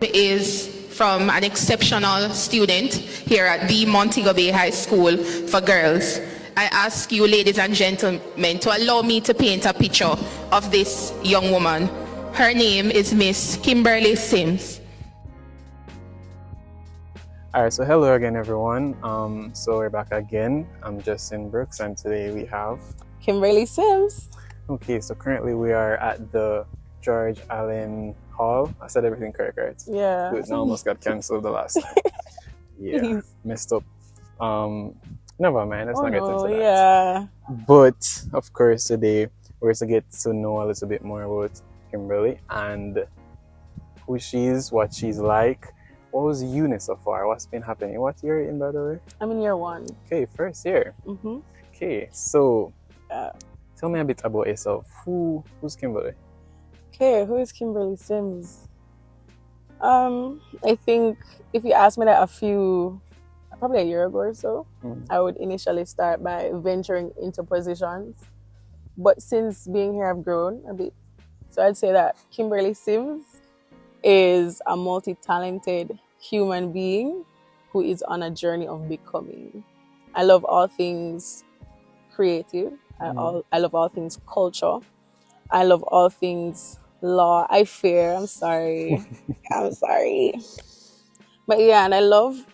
Is from an exceptional student here at the Montego Bay High School for Girls. I ask you, ladies and gentlemen, to allow me to paint a picture of this young woman. Her name is Miss Kimberly Sims. Alright, so hello again, everyone. So we're back again. I'm Justin Brooks, and today we have Kimberly Sims. Okay, so currently we are at the George Allen Hall. I said everything correct, right? Yeah. It almost got cancelled the last time. Yeah, messed up. Never mind, let's not get into that. Yeah. But of course, today we're to get to know a little bit more about Kimberly and who she is, what she's like. What was uni so far? What's been happening? What year are you in, by the way? I'm in year 1. Okay, first year. Mm-hmm. Okay, so tell me a bit about yourself. Who's Kimberly? Okay, who is Kimberly Sims? I think if you asked me that probably a year ago or so, I would initially start by venturing into positions. But since being here, I've grown a bit. So I'd say that Kimberly Sims is a multi-talented human being who is on a journey of becoming. I love all things creative. I love all things culture. I love all things law. I'm sorry. I'm sorry. But yeah, and I love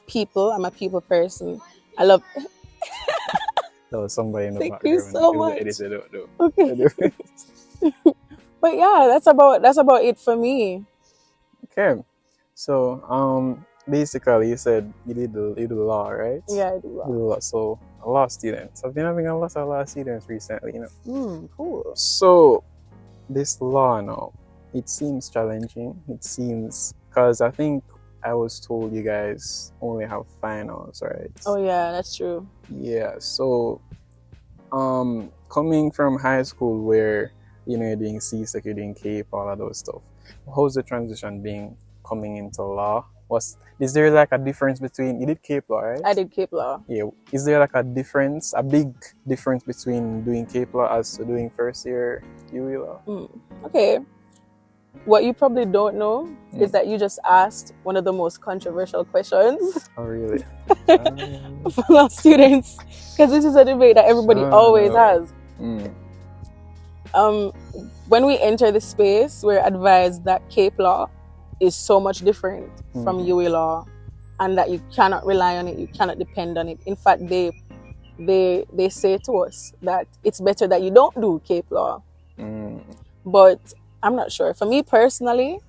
people. I'm a people person. I love There was somebody in the Thank background. you so much. Edited out, though. Okay. But yeah, that's about it for me. Okay. So basically you said you do law, right? Yeah, I do You do law. So a law students. I've been having a lot of law students recently, Cool. So this law now, it seems challenging. It seems, because I think I was told you guys only have finals, right? Oh yeah, that's true. Yeah. So coming from high school where you're doing CSEC, you're doing CAPE, all of those stuff, how's the transition being coming into law? Is there like a difference between, you did CAPE law, right? I did CAPE law. Yeah. Is there like a big difference between doing CAPE law as to doing first year UE law? Okay. What you probably don't know is that you just asked one of the most controversial questions Oh, really? for law students, because this is a debate that everybody always has. When we enter the space, we're advised that CAPE law is so much different from UE law, and that you cannot rely on it, you cannot depend on it. In fact, they say to us that it's better that you don't do CAPE law. But I'm not sure. For me personally,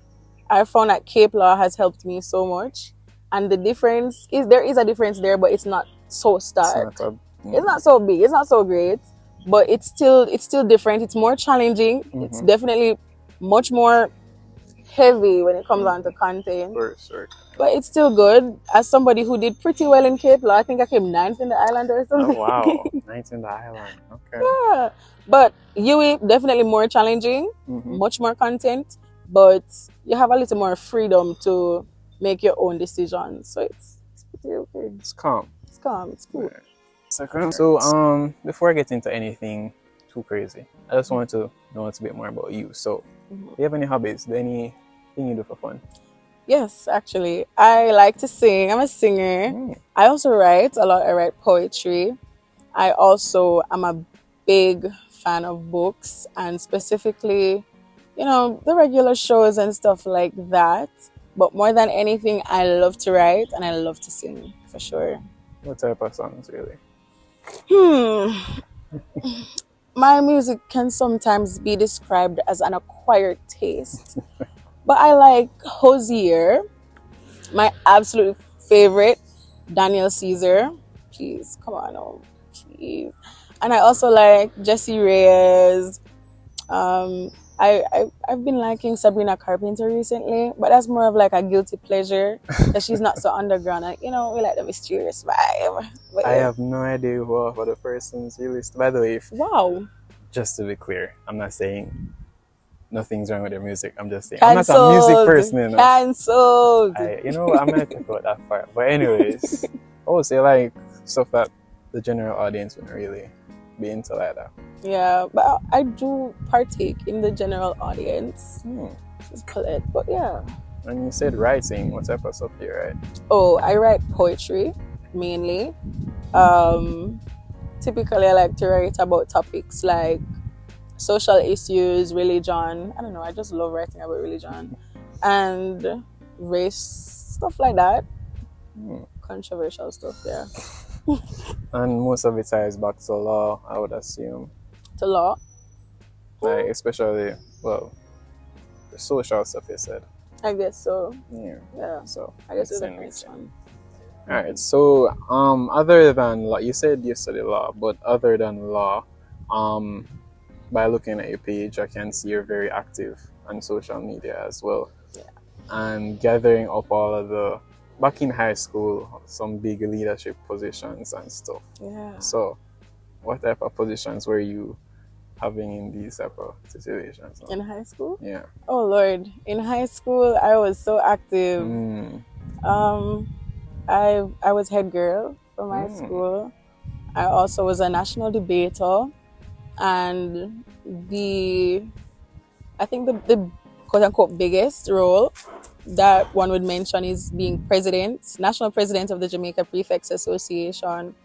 I found that CAPE law has helped me so much, and the difference is there is a difference there, but it's not so stark. It's not so big. It's not so great, but it's still different. It's more challenging. It's definitely much more heavy when it comes down to content. Sure. But it's still good. As somebody who did pretty well in CAPE law, I think I came 9th in the island or something. Oh, wow. 9th in the island. Okay. Yeah. But UE, definitely more challenging, much more content, but you have a little more freedom to make your own decisions. So it's pretty okay. It's calm. It's calm. It's cool. Right. So before I get into anything too crazy, I just want to know a bit more about you. So do you have any hobbies? Anything you do for fun? Yes, actually. I like to sing. I'm a singer. I also write a lot. I write poetry. I also am a big fan of books, and specifically, the regular shows and stuff like that. But more than anything, I love to write and I love to sing, for sure. What type of songs, really? My music can sometimes be described as an acquired taste. But I like Hosier, my absolute favorite, Daniel Caesar. Please, come on, oh, please. And I also like Jessie Reyes. I've been liking Sabrina Carpenter recently, but that's more of like a guilty pleasure, that she's not so underground. And, we like the mysterious vibe. But, I have no idea who are the persons you list. By the way, wow. Just to be clear, I'm not saying nothing's wrong with their music. I'm just saying Cancelled. I'm not a music person. Cancelled. I'm not check out that part. But anyways, say like stuff that the general audience wouldn't really be into like that. Yeah, but I do partake in the general audience. Just call it. But yeah. And you said writing. What type of stuff do you write? Oh, I write poetry mainly. Typically, I like to write about topics like social issues, religion. I don't know. I just love writing about religion and race, stuff like that. Controversial stuff there. And most of it ties back to law, I would assume. To law. Like, especially, well, the social stuff you said. I guess so. Yeah. So I guess it's makes a nice one. Alright, so other than law, you said you study law, but other than law, by looking at your page, I can see you're very active on social media as well. Yeah. And gathering up all of the, back in high school, some big leadership positions and stuff. Yeah. So, what type of positions were you having in these type of situations? In high school? Yeah. Oh Lord. In high school, I was so active. I was head girl for my school. I also was a national debater, and I think the quote unquote biggest role that one would mention is being national president of the Jamaica Prefects Association.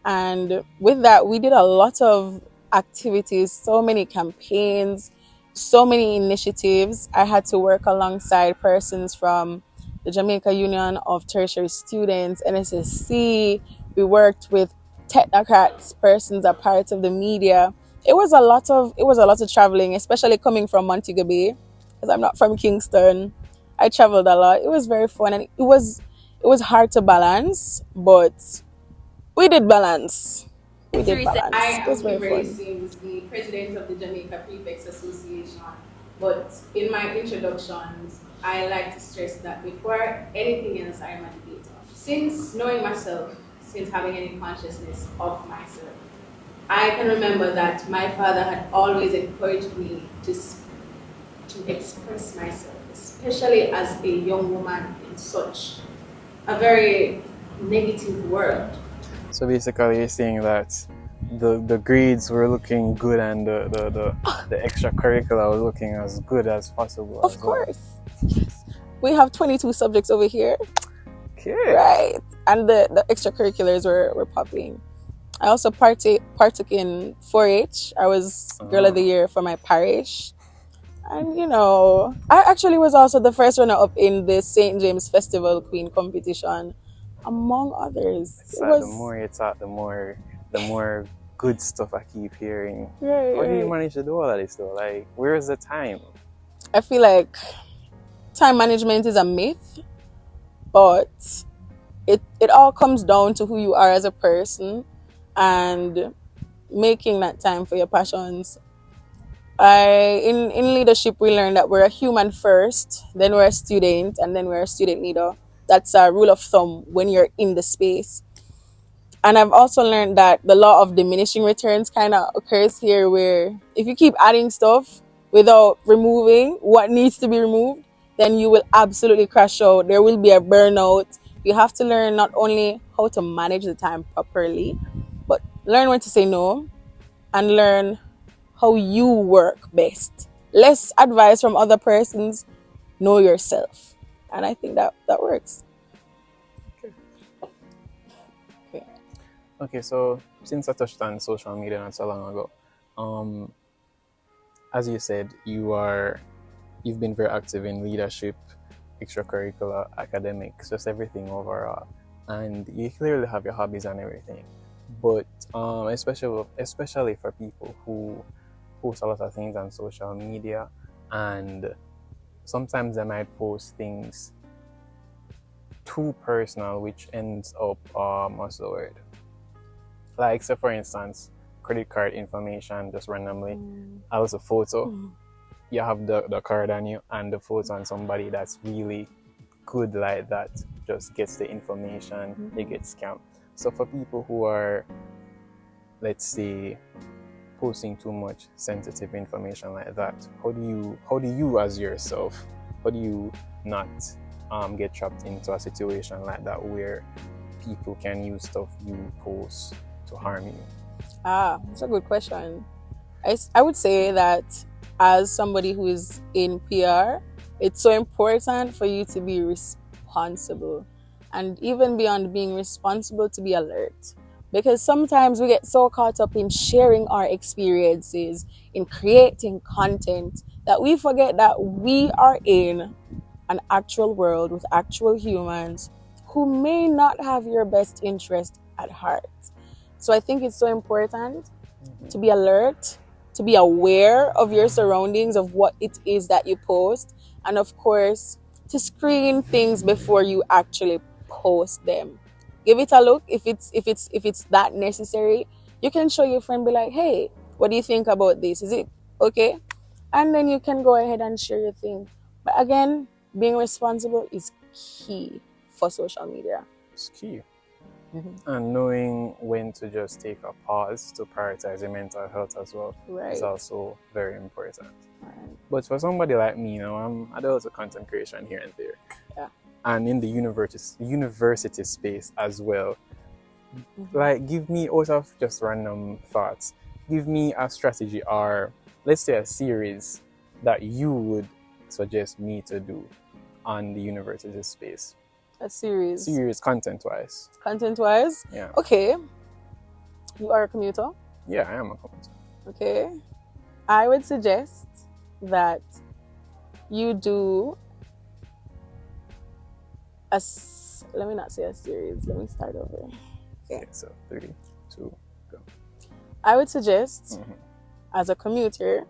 And with that, we did a lot of activities, so many campaigns, so many initiatives. I had to work alongside persons from the Jamaica Union of Tertiary Students, NSSC. We worked with technocrats, persons are part of the media. It was a lot of traveling, especially coming from Montego Bay, because I'm not from Kingston. I traveled a lot. It was very fun, and it was hard to balance, but we did balance. I It was am very Kimberly, fun. the president of the Jamaica Prefects Association. But in my introductions, I like to stress that before anything else, I am a debater. Since knowing myself, since having any consciousness of myself, I can remember that my father had always encouraged me to express myself, especially as a young woman in such a very negative world. So basically, you're saying that the grades were looking good and the extracurricular was looking as good as possible. Of course. Yes. We have 22 subjects over here. Okay. Right. And the extracurriculars were popping. I also partook in 4-H. I was Girl of the Year for my parish. And, I actually was also the first runner-up in the St. James Festival Queen competition, among others. The more you talk, the more good stuff I keep hearing. Right, How do you manage to do all of this though? Like, where's the time? I feel like time management is a myth, but it all comes down to who you are as a person and making that time for your passions. In leadership, we learned that we're a human first, then we're a student, and then we're a student leader. That's a rule of thumb when you're in the space. And I've also learned that the law of diminishing returns kind of occurs here, where if you keep adding stuff without removing what needs to be removed, then you will absolutely crash out. There will be a burnout. You have to learn not only how to manage the time properly, but learn when to say no and learn how you work best. Less advice from other persons, know yourself. And I think that works. Okay, so since I touched on social media not so long ago, as you said, you've been very active in leadership, extracurricular, academics, just everything overall, and you clearly have your hobbies and everything. But especially for people who post a lot of things on social media, and sometimes they might post things too personal, which ends up what's the word? Like, say for instance, credit card information just randomly as a photo. You have the card on you and the photo on somebody that's really good like that just gets the information, they get scammed. So for people who are, let's say, posting too much sensitive information like that, how do you as yourself, how do you not get trapped into a situation like that where people can use stuff you post to harm you? That's a good question. I would say that as somebody who is in PR It's so important for you to be responsible, and even beyond being responsible, to be alert. Because sometimes we get so caught up in sharing our experiences, in creating content, that we forget that we are in an actual world with actual humans who may not have your best interest at heart. So I think it's so important to be alert, to be aware of your surroundings, of what it is that you post, and of course, to screen things before you actually post them. Give it a look. If it's that necessary, you can show your friend, be like, hey, what do you think about this? Is it okay? And then you can go ahead and share your thing. But again, being responsible is key for social media. It's key. Mm-hmm. And knowing when to just take a pause to prioritize your mental health as well Right. is also very important. Right. But for somebody like me, I do also content creation here and there. Yeah. And in the university space as well. Mm-hmm. Like, give me, out of just random thoughts, give me a strategy, or let's say a series that you would suggest me to do on the university space. A series. Content-wise. Content-wise? Yeah. Okay. You are a commuter? Yeah, I am a commuter. Okay. I would suggest that you do let me not say a series. Let me start over. Okay, so 3, 2, go. I would suggest, as a commuter,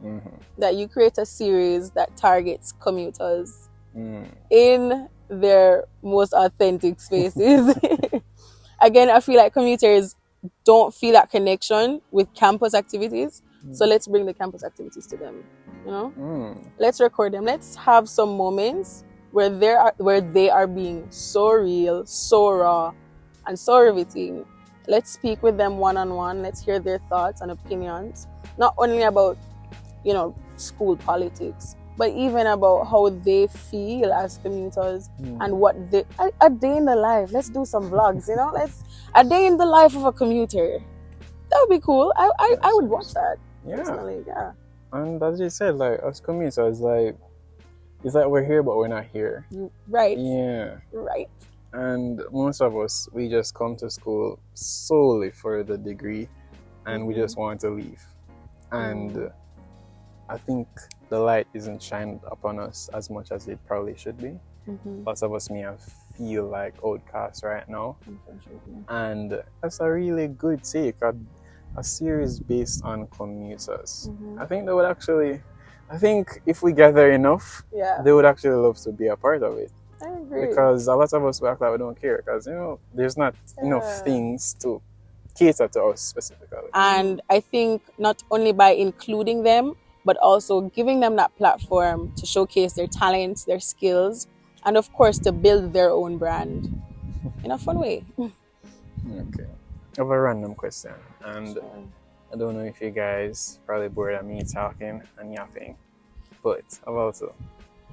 that you create a series that targets commuters in their most authentic spaces. Again, I feel like commuters don't feel that connection with campus activities. So let's bring the campus activities to them. Let's record them. Let's have some moments where they are being so real, so raw, and so riveting. Let's speak with them one-on-one. Let's hear their thoughts and opinions, not only about school politics, but even about how they feel as commuters and what a day in the life. Let's do some vlogs, let's a day in the life of a commuter. That would be cool. I would watch that. Yeah. Personally, yeah. And as you said, like, us commuters, it's like we're here but we're not here. Right. Yeah. Right. And most of us, we just come to school solely for the degree, and we just want to leave. And I think the light isn't shined upon us as much as it probably should be. Lots of us may feel like outcasts right now. And that's a really good take, a series based on commuters. I think if we gather enough, they would actually love to be a part of it. I agree. Because a lot of us act like we don't care, because there's not enough things to cater to us specifically. And I think not only by including them, but also giving them that platform to showcase their talents, their skills, and of course to build their own brand in a fun way. Okay. I have a random question, and I don't know if you guys probably bored of me talking and yapping, but I've also,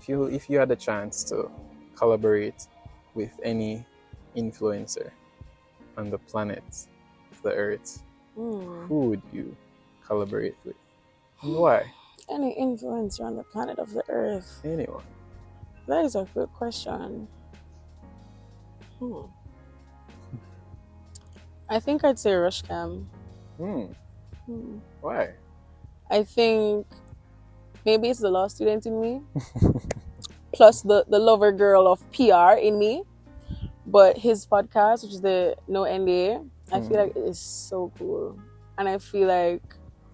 if you had a chance to collaborate with any influencer on the planet, the Earth, who would you collaborate with? And why? Any influencer on the planet of the Earth? Anyone. That is a good question. I think I'd say Rushcam. Why? I think maybe it's the law student in me, plus the lover girl of PR in me. But his podcast, which is the No NDA, I feel like it is so cool. And I feel like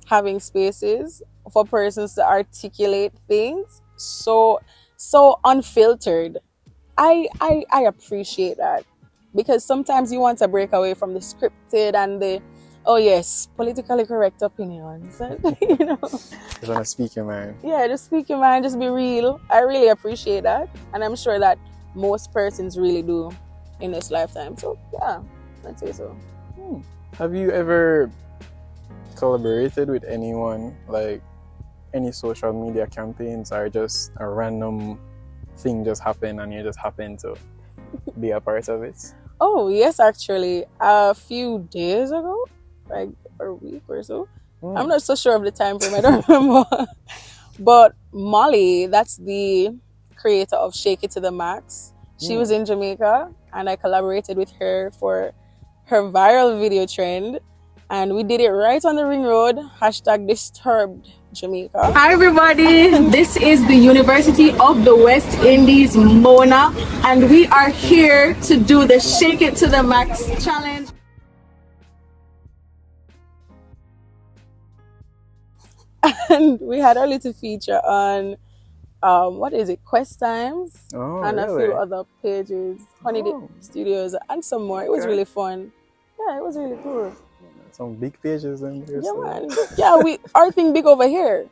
having spaces for persons to articulate things so unfiltered. I appreciate that, because sometimes you want to break away from the scripted and the politically correct opinions. Just want to speak your mind. Yeah, just speak your mind, just be real. I really appreciate that, and I'm sure that most persons really do in this lifetime. So yeah, I'd say so. Have you ever collaborated with anyone, like any social media campaigns, or just a random thing just happened and you just happen to be a part of it? Oh yes, actually, a few days ago, like a week or so. I'm not so sure of the time frame, I don't remember. But Molly, that's the creator of Shake It to the Max. She was in Jamaica, and I collaborated with her for her viral video trend, and we did it right on the ring road. #disturbed Jamaica. Hi everybody, this is the University of the West Indies, Mona, and we are here to do the Shake It to the Max challenge. And we had our little feature on what is it, Quest Times, and a few other pages, Honey Dip Studios, and some more. It was really fun. Yeah, it was really cool. Some big pages in here. Yeah, man. Yeah, our thing big over here.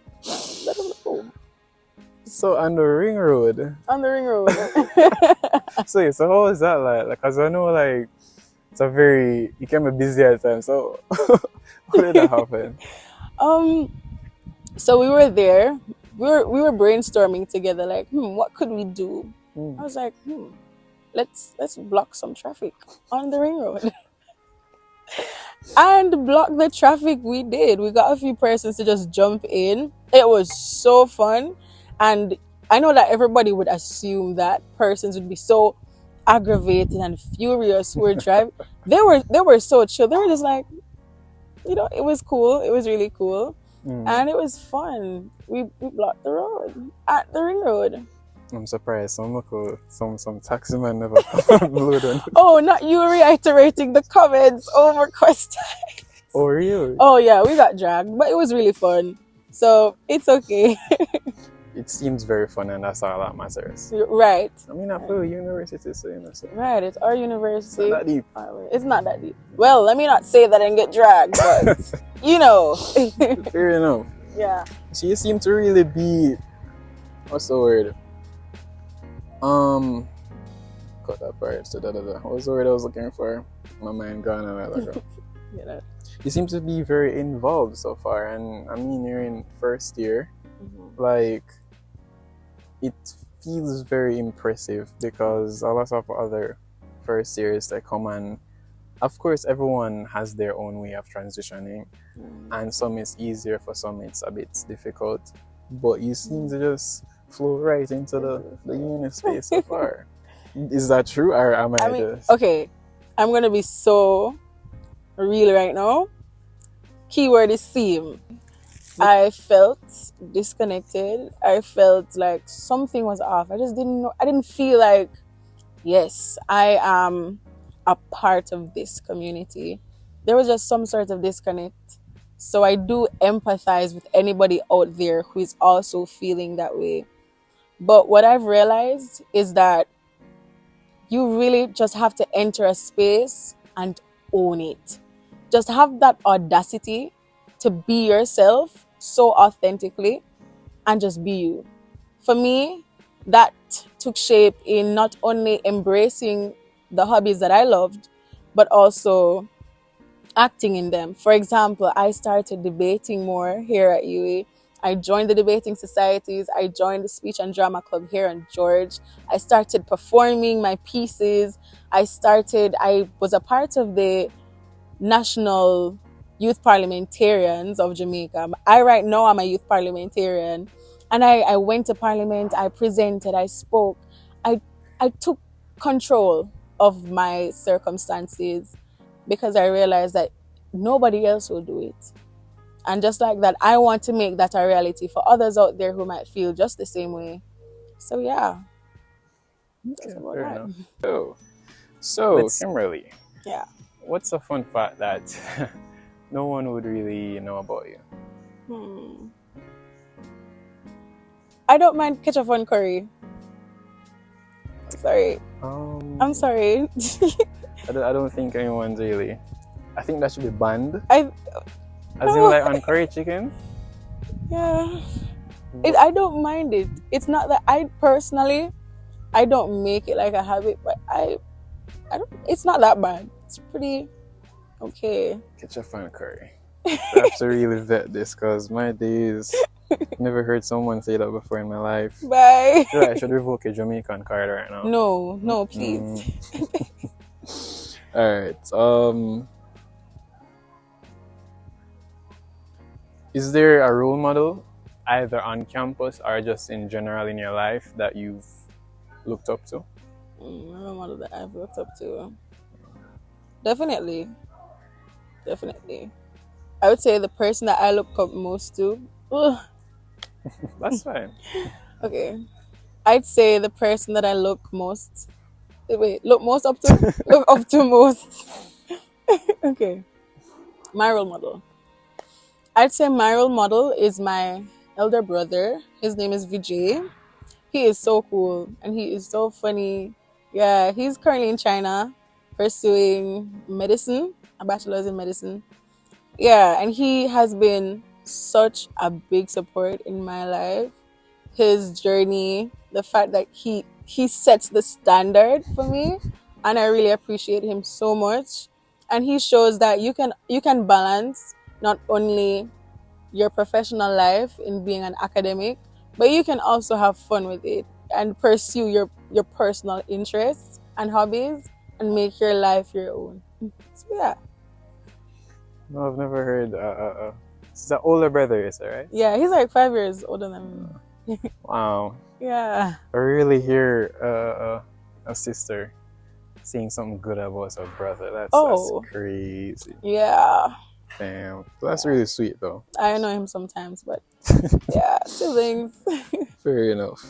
So on the ring road. On the ring road. So how is that like? Because I know like it can be busy at times. So how did that happen? So we were there. We were brainstorming together, like, what could we do? I was like, let's block some traffic on the ring road. And block the traffic we did. We got a few persons to just jump in. It was so fun. And I know that everybody would assume that persons would be so aggravated and furious who were driving. They were so chill. They were just like, it was cool. It was really cool. And it was fun. We blocked the road at the ring road. I'm surprised some taxi man never blew down. Oh, not you reiterating the comments over Quest Time. Oh, really? Oh, yeah, we got dragged, but it was really fun. So it's okay. It seems very fun, and that's all that matters. Right. I mean, I feel university, so So. Right, it's our university. It's not that deep. It's not that deep. Well, let me not say that and get dragged, but Fair enough. Yeah. So you seem to really be, what's the word? Cut that part. So what was the word I was looking for? My mind gone a while ago. You seem to be very involved so far, and I mean you're in first year. Like, it feels very impressive because a lot of other first years they come, and of course everyone has their own way of transitioning, and some is easier, for some it's a bit difficult, but you seem to just flow right into the uni space so far. Is that true, or am I just... Okay, I'm gonna be so real right now. Keyword is seem. I felt disconnected. I felt like something was off. I just didn't know. I didn't feel like, yes, I am a part of this community. There was just some sort of disconnect. So I do empathize with anybody out there who is also feeling that way. But what I've realized is that you really just have to enter a space and own it. Just have that audacity to be yourself so authentically and just be you. For me, that took shape in not only embracing the hobbies that I loved, but also acting in them. For example, I started debating more here at UA. I joined the debating societies. I joined the speech and drama club here in George. I started performing my pieces. I was a part of the National Youth Parliamentarians of Jamaica. Right now I'm a youth parliamentarian, and I went to parliament, I presented, I spoke. I took control of my circumstances because I realized that nobody else will do it. And just like that, I want to make that a reality for others out there who might feel just the same way. So yeah. Okay, fair enough. So Kimberly. Yeah. What's a fun fact that no one would really know about you? I don't mind ketchup on curry. Sorry. I'm sorry. I don't think anyone's really. I think that should be banned. As in like on curry chicken? Yeah. I don't mind it. It's not that I personally, I don't make it like a habit, but I don't. It's not that bad. It's pretty okay. Ketchup and curry. I have to really vet this because my days, never heard someone say that before in my life. Bye. I should revoke a Jamaican card right now. No, please. Alright. Is there a role model either on campus or just in general in your life that you've looked up to? A role model that I've looked up to. Definitely. I would say the person that I look up most to. Ugh, That's fine. okay. I'd say the person that I look most. Look most up to? Look up to most. Okay. My role model. I'd say my role model is my elder brother. His name is Vijay. He is so cool and he is so funny. Yeah, he's currently in China pursuing medicine, a bachelor's in medicine. Yeah, and he has been such a big support in my life. His journey, the fact that he sets the standard for me, and I really appreciate him so much. And he shows that you can balance not only your professional life in being an academic, but you can also have fun with it and pursue your personal interests and hobbies and make your life your own. So yeah. No, I've never heard. It's the older brother, is that right? Yeah, he's like 5 years older than me. Wow. Yeah. I really hear a sister saying something good about her brother. That's crazy. Yeah. Damn. That's really sweet, though. I annoy him sometimes, but yeah, siblings. Fair enough.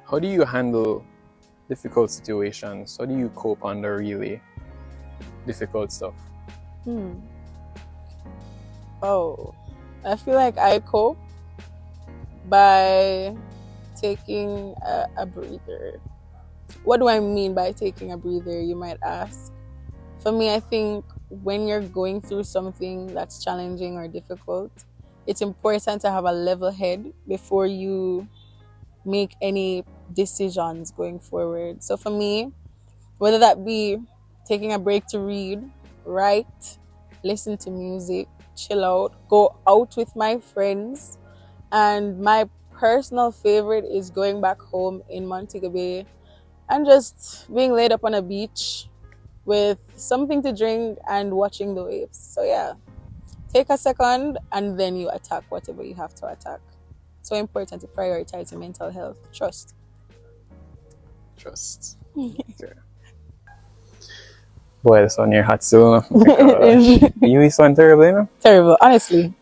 How do you handle difficult situations? How do you cope under really difficult stuff? Oh, I feel like I cope by taking a breather. What do I mean by taking a breather, you might ask? For me, I think when you're going through something that's challenging or difficult, it's important to have a level head before you make any decisions going forward. So for me, whether that be taking a break to read, write, listen to music, chill out, go out with my friends, and my personal favorite is going back home in Montego Bay and just being laid up on a beach with something to drink and watching the waves. So yeah, take a second and then you attack whatever you have to attack. So important to prioritize your mental health. Trust. Okay. Boy, this one you're hot still. You is one terrible, you know? Terrible, honestly.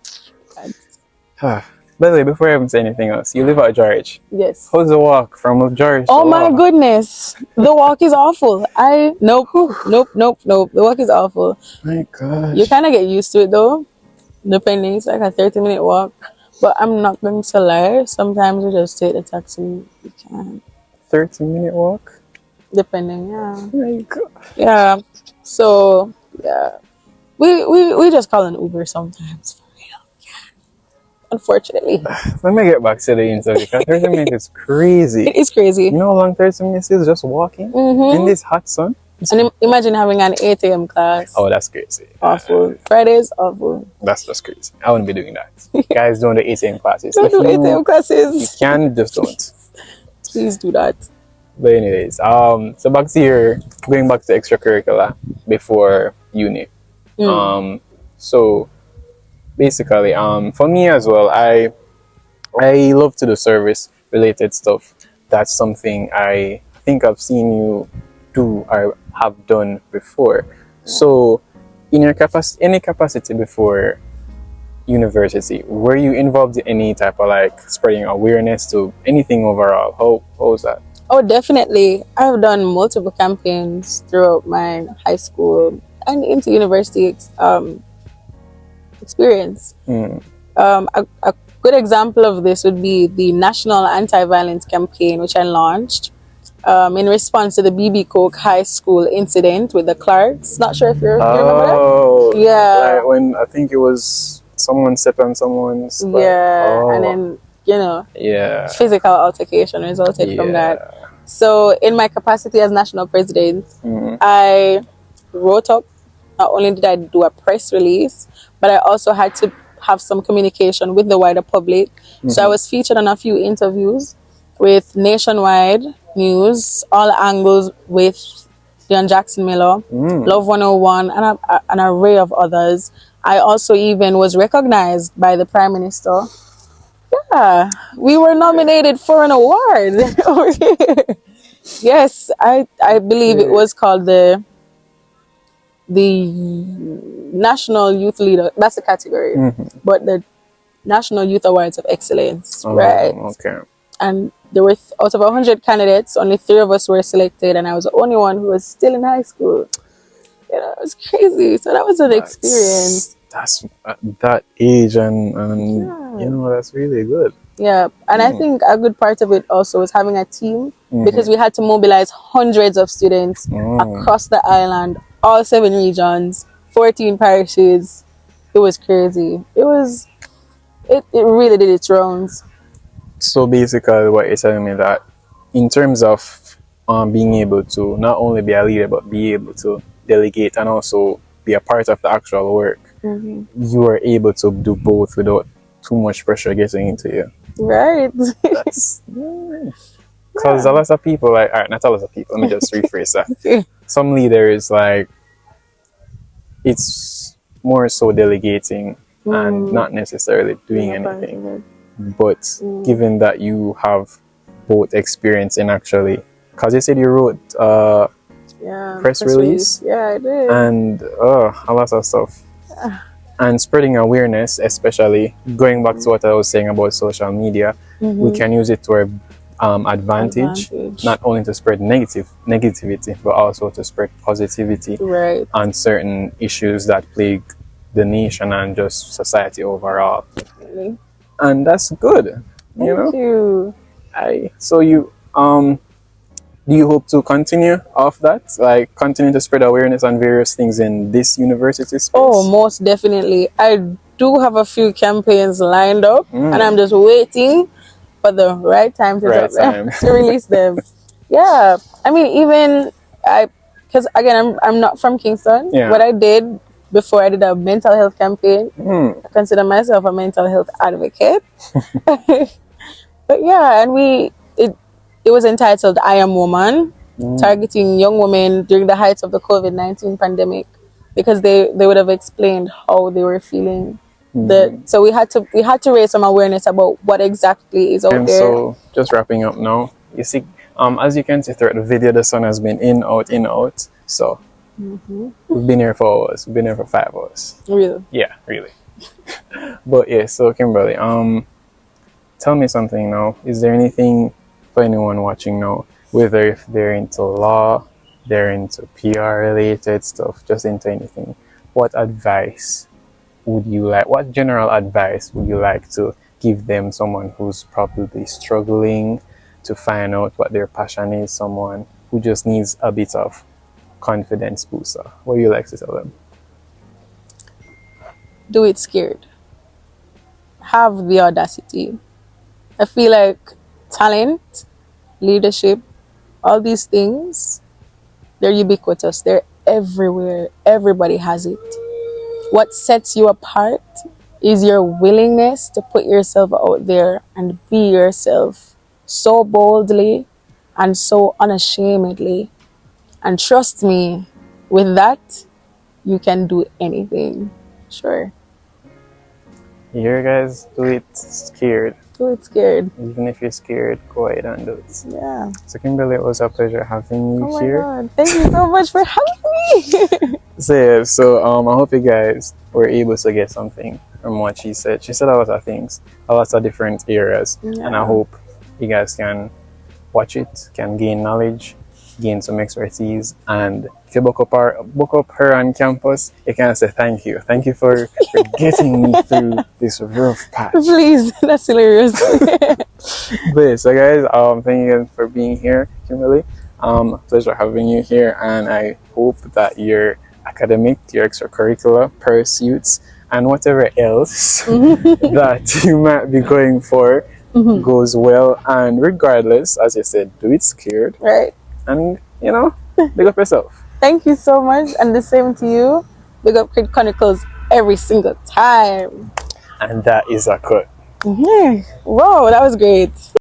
By the way, before I even say anything else, you live at George. Yes. How's the walk from George? Oh my goodness. The walk is awful. Nope. The walk is awful. My gosh. You kind of get used to it though, depending. It's like a 30-minute walk. But I'm not going to lie. Sometimes we just take the taxi. We can. 30-minute walk? Depending, yeah. Oh my God. Yeah. So, yeah. We just call an Uber sometimes, for real. Yeah. Unfortunately. Let me get back to the interview because 30 minutes is crazy. It is crazy. You know how long 30 minutes is just walking in this hot sun? And imagine having an 8 a.m. class. Oh, that's crazy. Awful. Fridays, awful. That's just crazy. I wouldn't be doing that. Guys, don't do 8 a.m. classes. Don't do 8 a.m. You classes. can, just don't. Please do that. But anyways, so back to going back to extracurricular before uni. So basically, for me as well, I love to do service related stuff. That's something I think I've seen you do or have done before. So in your any capacity before university, were you involved in any type of like spreading awareness to anything overall? How was that? Oh, definitely. I've done multiple campaigns throughout my high school and into university experience. A good example of this would be the National Anti-Violence Campaign, which I launched in response to the BB Coke High School incident with the Clarks. Not sure if you remember that? Yeah. Like when I think it was someone stepped on someone's butt. And then physical altercation resulted from that. So in my capacity as national president, I wrote up, not only did I do a press release, but I also had to have some communication with the wider public. So I was featured on a few interviews with Nationwide News, all angles with John Jackson Miller, Love 101, and an array of others. I also even was recognized by the Prime Minister. Yeah, we were nominated for an award. Yes, I believe it was called the National Youth Leader. That's the category, but the National Youth Awards of Excellence, right? Okay. And there were out of 100 candidates, only 3 of us were selected, and I was the only one who was still in high school. You know, it was crazy. So that was an experience. That's at that age, and you know, that's really good. Yeah, and I think a good part of it also was having a team, because we had to mobilize hundreds of students across the island, all 7 regions, 14 parishes. It was crazy. It really did its rounds. So basically, what you're telling me that in terms of being able to not only be a leader but be able to delegate and also be a part of the actual work, you are able to do both without too much pressure getting into you. Right. That's because a lot of people, like, all right, not a lot of people, let me just rephrase that. Okay. Some leaders, like, it's more so delegating and not necessarily doing anything. But given that you have both experience in actually, because you said you wrote press release. Yeah, I did. And a lot of stuff. And spreading awareness, especially going back to what I was saying about social media, we can use it to our advantage, not only to spread negativity, but also to spread positivity on certain issues that plague the nation and just society overall. Definitely. And that's good. Thank you. So you do you hope to continue off that? Like continue to spread awareness on various things in this university space? Oh, most definitely. I do have a few campaigns lined up, and I'm just waiting for the right time to drop them, to release them. Yeah, I mean, even because again, I'm not from Kingston. Yeah. What I did before I did a mental health campaign, I consider myself a mental health advocate. But yeah, and it was entitled "I Am Woman," targeting young women during the heights of the COVID-19 pandemic, because they would have explained how they were feeling. So we had to raise some awareness about what exactly is out there. So just wrapping up now, you see, as you can see throughout the video, the sun has been in, out. So we've been here for hours. We've been here for 5 hours. Really? Yeah, really. But yeah, so Kimberly, tell me something now. Is there anything for anyone watching now, whether if they're into law, they're into PR related stuff, just into anything, what advice would you like, what general advice would you like to give them, someone who's probably struggling to find out what their passion is, someone who just needs a bit of confidence booster? What do you like to tell them? Do it scared. Have the audacity. I feel like talent, leadership, all these things, they're ubiquitous. They're everywhere. Everybody has it. What sets you apart is your willingness to put yourself out there and be yourself so boldly and so unashamedly. And trust me, with that, you can do anything. Sure. You hear, guys? Do it scared. Do it scared. Even if you're scared, go ahead and do it. Yeah. So Kimberly, it was a pleasure having you here. Oh my God. Thank you so much for having me. So I hope you guys were able to get something from what she said. She said a lot of things, a lot of different areas. Yeah. And I hope you guys can watch it, can gain knowledge, gain some expertise, and if you book up her on campus, you can say thank you. Thank you for getting me through this rough patch. Please, that's hilarious. But so guys, thank you for being here, Kimberly. Pleasure having you here, and I hope that your academic, your extracurricular pursuits, and whatever else that you might be going for goes well. And regardless, as you said, do it scared. Right. And, you know, big up yourself. Thank you so much. And the same to you. Big up Kid Chronicles every single time. And that is a cut. Whoa, that was great.